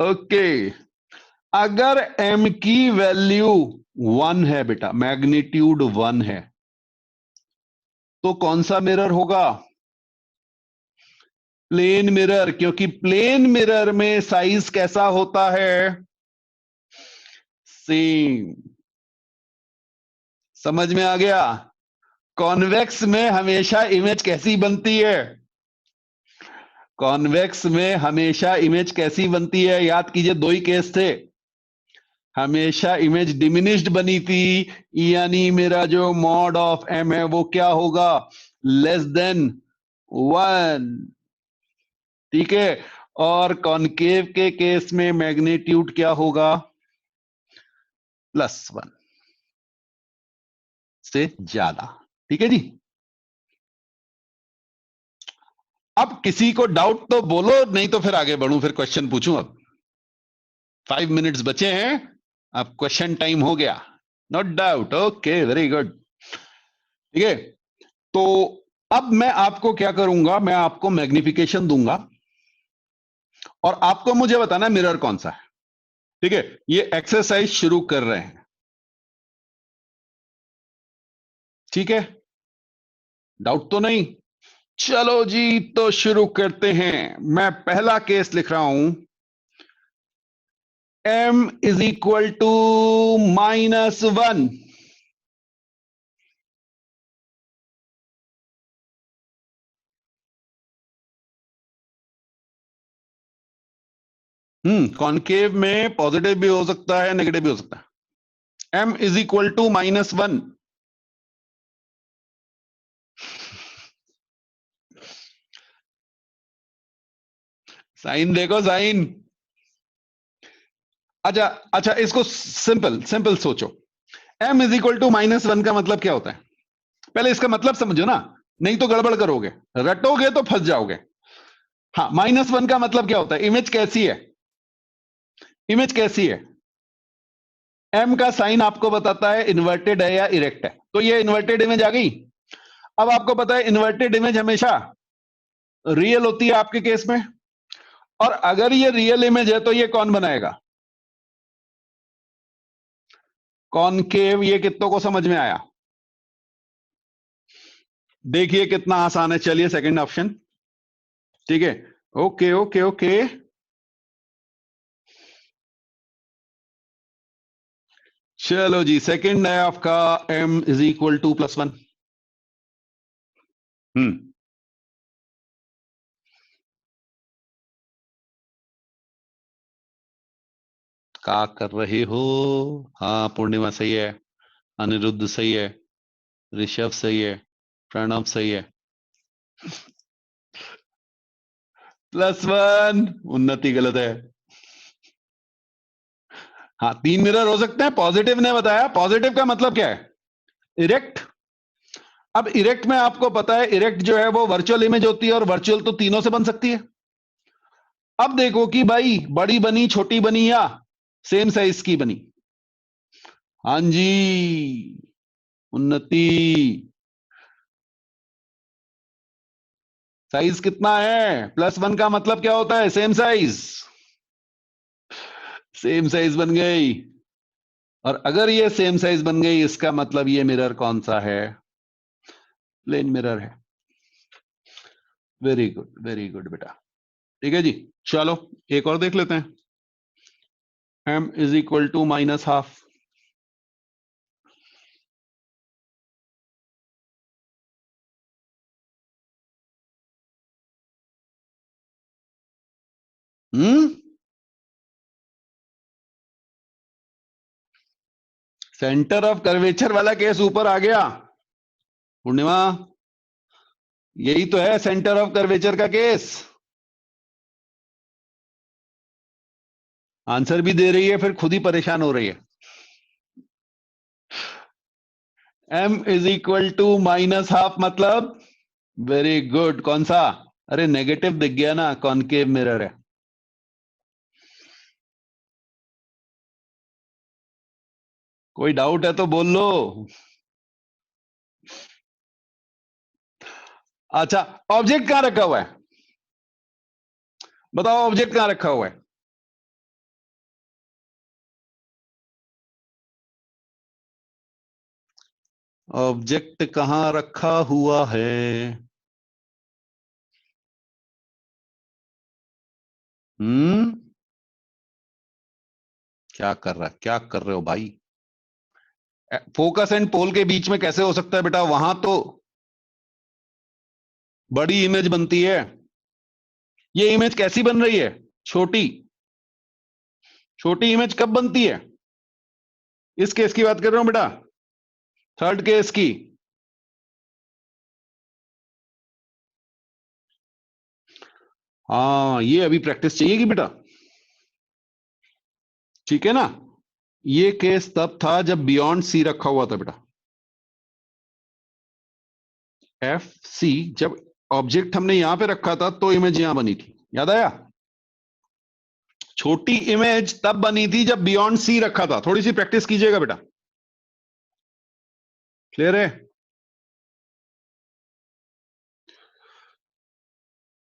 A: ओके, अगर m की वैल्यू 1 है बेटा, मैग्नीट्यूड 1 है, तो कौन सा मिरर होगा? प्लेन मिरर, क्योंकि प्लेन मिरर में साइज कैसा होता है? सेम। समझ में आ गया? कॉन्वेक्स में हमेशा इमेज कैसी बनती है? कॉन्वेक्स में हमेशा इमेज कैसी बनती है? याद कीजिए, 2 ही केस थे। हमेशा इमेज डिमिनिश्ड बनी थी, यानी मेरा जो मॉड ऑफ एम है वो क्या होगा, लेस देन 1। ठीक है, और कॉनकेव के केस में मैग्नीट्यूड क्या होगा, +1 से ज्यादा। ठीक है जी। अब किसी को डाउट तो बोलो, नहीं तो फिर आगे बढ़ूं, फिर क्वेश्चन पूछूं। अब 5 मिनट्स बचे हैं, अब क्वेश्चन टाइम हो गया। No doubt, okay, very good. ठीक है, तो अब मैं आपको क्या करूंगा, मैं आपको मैग्निफिकेशन दूंगा और आपको मुझे बताना मिरर कौन सा है। ठीक है, ये एक्सरसाइज शुरू कर रहे हैं। ठीक है, डाउट तो नहीं? चलो जी, तो शुरू करते हैं। मैं पहला केस लिख रहा हूं, m is equal to -1। Concave में पॉजिटिव भी हो सकता है, नेगेटिव भी हो सकता है। m is equal to -1। Sign देखो, साइन। अच्छा अच्छा, इसको सिंपल सिंपल सोचो। m इज इक्वल टू -1 का मतलब क्या होता है, पहले इसका मतलब समझो ना, नहीं तो गड़बड़ करोगे, रटोगे तो फंस जाओगे। हाँ, -1 का मतलब क्या होता है, इमेज कैसी है, इमेज कैसी है। m का साइन आपको बताता है इन्वर्टेड है या इरेक्ट है, तो ये इन्वर्टेड इमेज आ गई। अब आपको पता है इन्वर्टेड इमेज हमेशा रियल होती है आपके केस में, और अगर ये रियल इमेज है तो ये कौन बनाएगा, कॉनकेव। ये कितनों को समझ में आया? देखिए कितना आसान है। चलिए सेकंड ऑप्शन। ठीक है, ओके ओके ओके। चलो जी, सेकंड है आपका m इज इक्वल टू +1। हम्म क्या कर रहे हो? हाँ, पूर्णिमा सही है, अनिरुद्ध सही है, ऋषभ सही है, प्रणव सही है। +1, उन्नति गलत है। हाँ, 3 मिरर हो सकते हैं, पॉजिटिव ने बताया। पॉजिटिव का मतलब क्या है, इरेक्ट। अब इरेक्ट में आपको पता है, इरेक्ट जो है वो वर्चुअल इमेज होती है, और वर्चुअल तो तीनों से बन सकती है। अब देखो कि भाई बड़ी बनी, छोटी बनी, या सेम साइज की बनी। हाँ जी, उन्नति। साइज कितना है, +1 का मतलब क्या होता है, सेम साइज। सेम साइज बन गई, और अगर ये सेम साइज बन गई, इसका मतलब ये मिरर कौन सा है, प्लेन मिरर है। वेरी गुड, वेरी गुड बेटा। ठीक है जी। चलो एक और देख लेते हैं। m is equal to -12। Hmm centre of curvature वाला केस ऊपर आ गया, पूर्णिमा। यही तो है सेंटर ऑफ कर्वेचर का केस। आंसर भी दे रही है, फिर खुद ही परेशान हो रही है। m इज इक्वल टू -12 मतलब, वेरी गुड, कौन सा? अरे नेगेटिव दिख गया ना, कॉनकेव मिरर है। कोई डाउट है तो बोल लो। अच्छा, ऑब्जेक्ट कहां रखा हुआ है, बताओ ऑब्जेक्ट कहां रखा हुआ है। ऑब्जेक्ट कहां रखा हुआ है? हम्म क्या कर रहे हो भाई? फोकस एंड पोल के बीच में कैसे हो सकता है बेटा, वहां तो बड़ी इमेज बनती है। ये इमेज कैसी बन रही है, छोटी। छोटी इमेज कब बनती है, इस केस की बात कर रहा हूं बेटा, थर्ड केस की। हाँ, ये अभी प्रैक्टिस चाहिएगी बेटा, ठीक है ना। ये केस तब था जब बियॉन्ड सी रखा हुआ था बेटा, एफ सी। जब ऑब्जेक्ट हमने यहां पे रखा था तो इमेज यहां बनी थी, याद आया। छोटी इमेज तब बनी थी जब बियॉन्ड सी रखा था। थोड़ी सी प्रैक्टिस कीजिएगा बेटा, क्लियर है।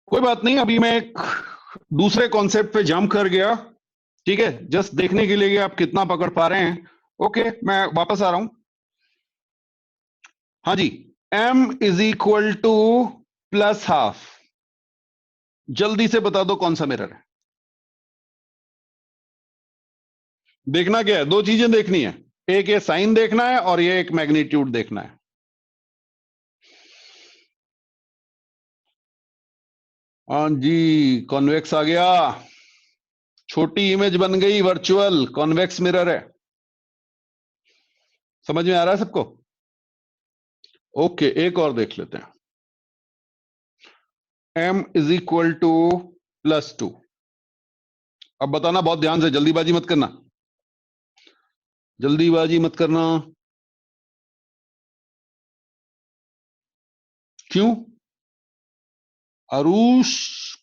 A: कोई बात नहीं, अभी मैं एक दूसरे कॉन्सेप्ट पे जंप कर गया, ठीक है, जस्ट देखने के लिए कि आप कितना पकड़ पा रहे हैं। ओके, मैं वापस आ रहा हूं। हाँ जी, m is equal two plus half. जल्दी से बता दो कौन सा मिरर है। देखना क्या है, दो चीजें देखनी है, एक ये साइन देखना है और ये एक मैग्नीट्यूड देखना है। हाँ जी, कॉन्वेक्स आ गया, छोटी इमेज बन गई, वर्चुअल कॉन्वेक्स मिरर है। समझ में आ रहा है सबको? ओके, एक और देख लेते हैं। m is equal to +2। अब बताना बहुत ध्यान से, जल्दीबाजी मत करना, जल्दीबाजी मत करना। क्यों अरुष,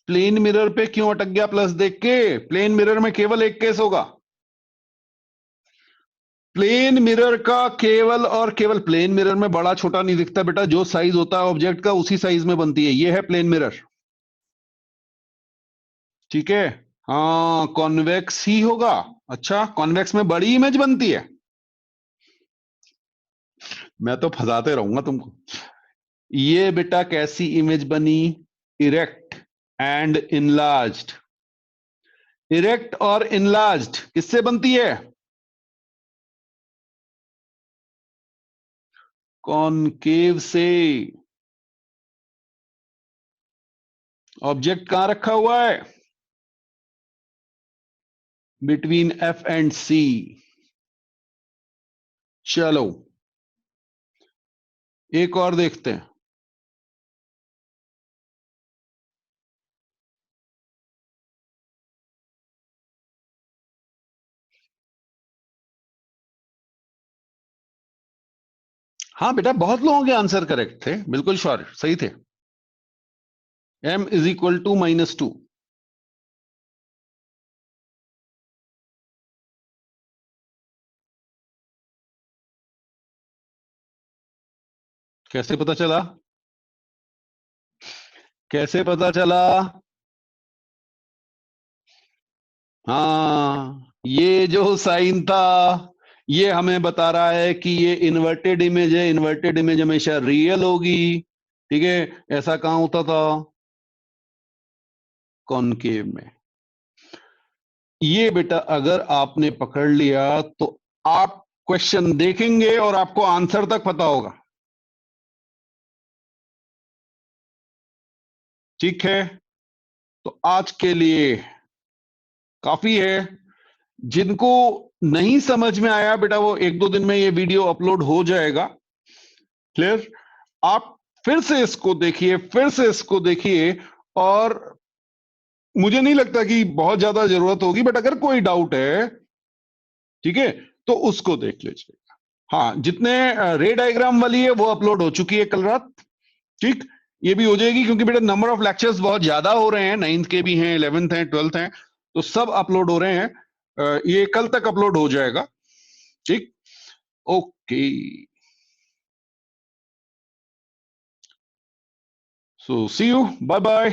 A: प्लेन मिरर पे क्यों अटक गया प्लस देख के? प्लेन मिरर में केवल एक केस होगा, प्लेन मिरर का केवल और केवल। प्लेन मिरर में बड़ा छोटा नहीं दिखता बेटा, जो साइज होता है ऑब्जेक्ट का उसी साइज में बनती है, ये है प्लेन मिरर, ठीक है। हाँ, कॉन्वेक्स ही होगा। अच्छा, कॉन्वेक्स में बड़ी इमेज बनती है। मैं तो फंसाते रहूंगा तुमको। ये बेटा कैसी इमेज बनी? Erect and enlarged. इरेक्ट और इनलार्ज्ड किससे बनती है? कॉनकेव से। ऑब्जेक्ट कहां रखा हुआ है? बिटवीन एफ एंड सी। चलो एक और देखते हैं। हाँ बेटा, बहुत लोगों के आंसर करेक्ट थे, बिल्कुल श्योर, सही थे। m is equal to -2। कैसे पता चला? कैसे पता चला? हाँ, ये जो साइन था ये हमें बता रहा है कि ये इन्वर्टेड इमेज है, इन्वर्टेड इमेज हमेशा रियल होगी, ठीक है। ऐसा कहां होता था? कॉनकेव में। ये बेटा अगर आपने पकड़ लिया तो आप क्वेश्चन देखेंगे और आपको आंसर तक पता होगा, ठीक है। तो आज के लिए काफी है। जिनको नहीं समझ में आया बेटा, वो एक दो दिन में ये वीडियो अपलोड हो जाएगा, क्लियर। आप फिर से इसको देखिए, फिर से इसको देखिए, और मुझे नहीं लगता कि बहुत ज्यादा जरूरत होगी, बट अगर कोई डाउट है, ठीक है, तो उसको देख लीजिए। हाँ, जितने रे डायग्राम वाली है वो अपलोड हो चुकी है कल रात, ठीक। ये भी हो जाएगी क्योंकि बेटा नंबर ऑफ लेक्चर्स बहुत ज्यादा हो रहे हैं, 9th के भी हैं, 11th हैं, 12th हैं, तो सब अपलोड हो रहे हैं। ये कल तक अपलोड हो जाएगा, ठीक। Okay, so see you, bye bye.